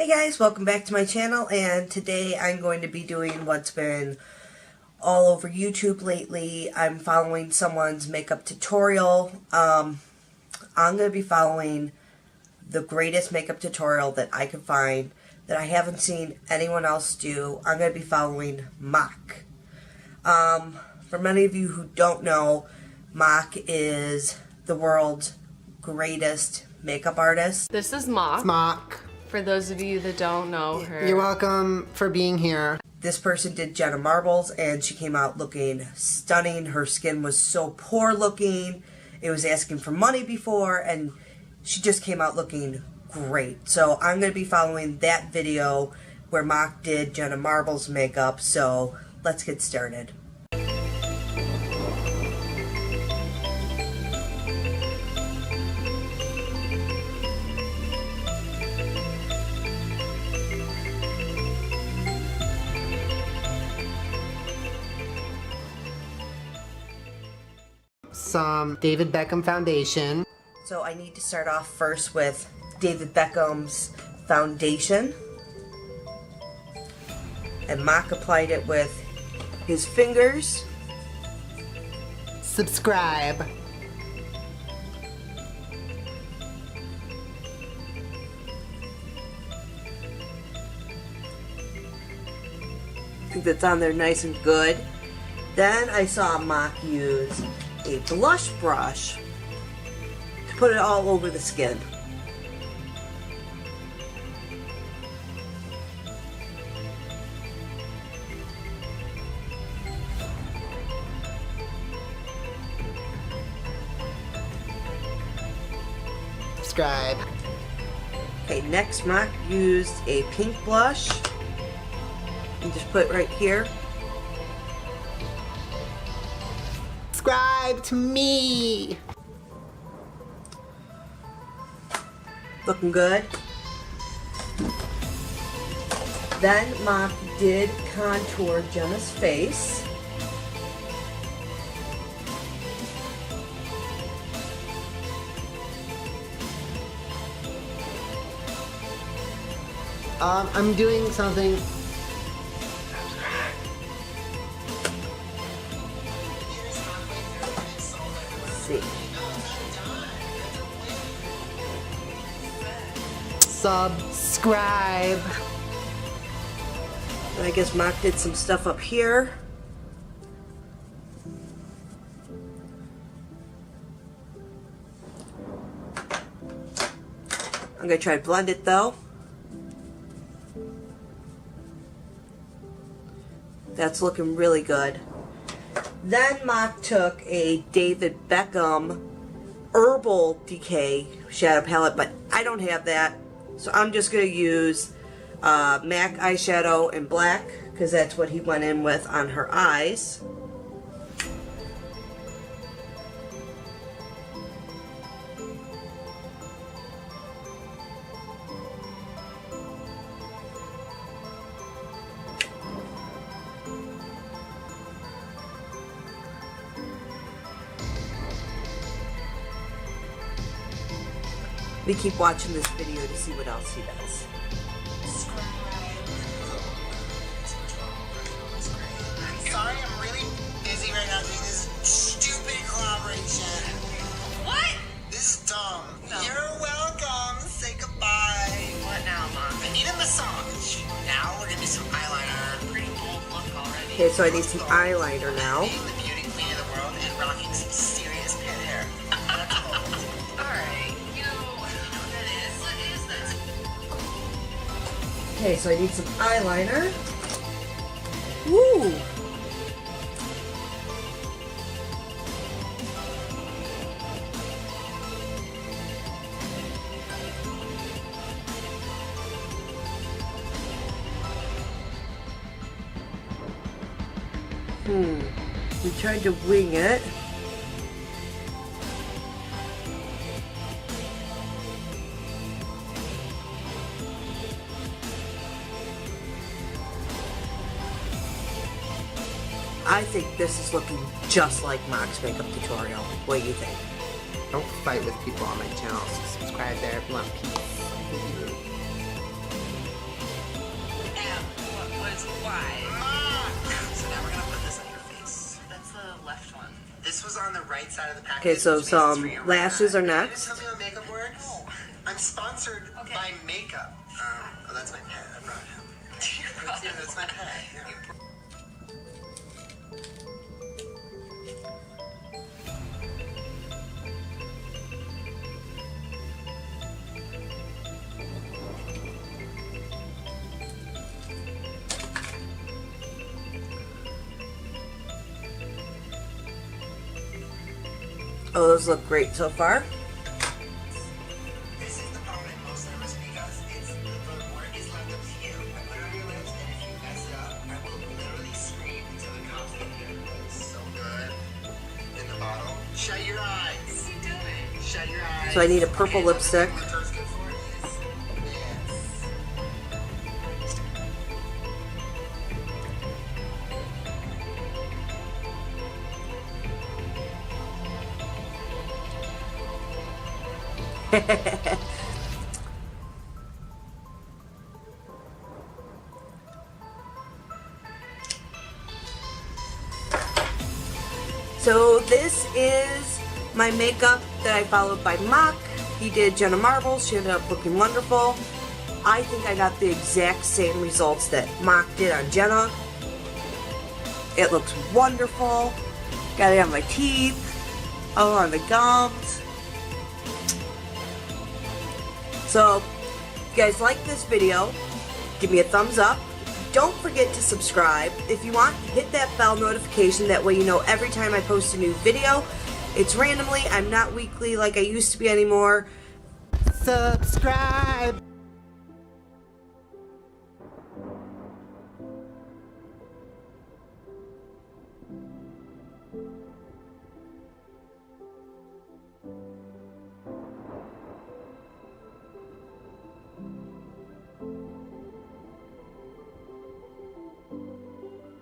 Hey guys, welcome back to my channel, and today I'm going to be doing what's been all over YouTube lately. I'm following someone's makeup tutorial. I'm going to be following the greatest makeup tutorial that I could find that I haven't seen anyone else do. I'm going to be following MOQ. For many of you who don't know, MOQ is the world's greatest makeup artist. This is MOQ. It's MOQ. For those of you that don't know her. You're welcome for being here. This person did Jenna Marbles, and she came out looking stunning. Her skin was so poor looking. It was asking for money before, and she just came out looking great. So I'm going to be following that video where MOQ did Jenna Marbles makeup. So let's get started. Some David Beckham foundation. So I need to start off first with David Beckham's foundation. And MOQ applied it with his fingers. Subscribe. I think that's on there nice and good. Then I saw MOQ use a blush brush to put it all over the skin. Subscribe. Okay, next MOQ used a pink blush and just put it right here. Subscribe to me. Looking good. Then MOQ did contour Jenna's face. I'm doing something. See. Subscribe. And I guess MOQ did some stuff up here. I'm going to try to blend it though. That's looking really good. Then MOQ took a David Beckham Herbal Decay shadow palette, but I don't have that. So I'm just going to use MAC eyeshadow in black, because that's what he went in with on her eyes. We keep watching this video to see what else he does. I'm sorry, I'm really busy right now doing this stupid collaboration. What? This is dumb. No. You're welcome. Say goodbye. What now, Mom? I need a massage. Now we're gonna do some eyeliner. Pretty bold look already. Okay, so I need some eyeliner now. Being the beauty queen of the world and rocking some serious pit hair. Alright, you know what that is. What is this? Okay, so I need some eyeliner. Woo! We tried to wing it. I think this is looking just like MOQ's makeup tutorial. What do you think? Don't fight with people on my channel, so subscribe there if you want peace. the package. Okay, so which means it's some free around lashes that. are Can you next. Tell me how makeup works. Oh, I'm sponsored by makeup. Oh, that's my pet. I brought him. Yeah, that's my pet. Yeah. Oh, those look great so far. This is the part I'm most nervous because it's the work is left up to you. I put it on your lips, and if you mess it up, I will literally scream until the cops get here. It's so good. In the bottle. Shut your eyes. What are you doing? Shut your eyes. So I need a purple Okay, lipstick. what the good for is this. So this is my makeup that I followed by MOQ. He did Jenna Marbles. She ended up looking wonderful. I think I got the exact same results that MOQ did on Jenna. It looks wonderful. Got it on my teeth, all on the gums. So, if you guys like this video, give me a thumbs up. Don't forget to subscribe. If you want, hit that bell notification. That way you know every time I post a new video. It's randomly. I'm not weekly like I used to be anymore. Subscribe.